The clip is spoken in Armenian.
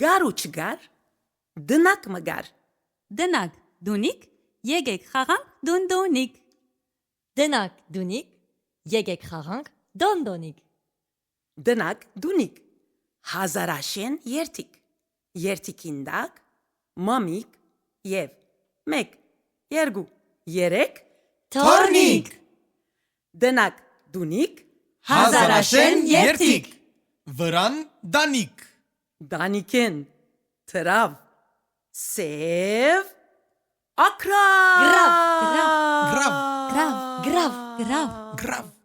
Գար ու չգար, դնակ մգար։ Դնակ, դունիկ, եկեք խաղանք դունդունիկ։ Դնակ, դունիկ, եկեք խաղանք դոնդոնիկ։ Դնակ, դունիկ, հազարաշեն երթիկ։ Երթիկին դակ, մամիկ և մեկ, երկու, երեք, Թորնիկ։ Դնակ, դունիկ, Հազարաշեն երթիկ, վրան դանիկ, դանիկեն, թրավ, սև, ակրավ, Գրավ, գրավ, Գրավ, գրավ, գրավ։ գրավ,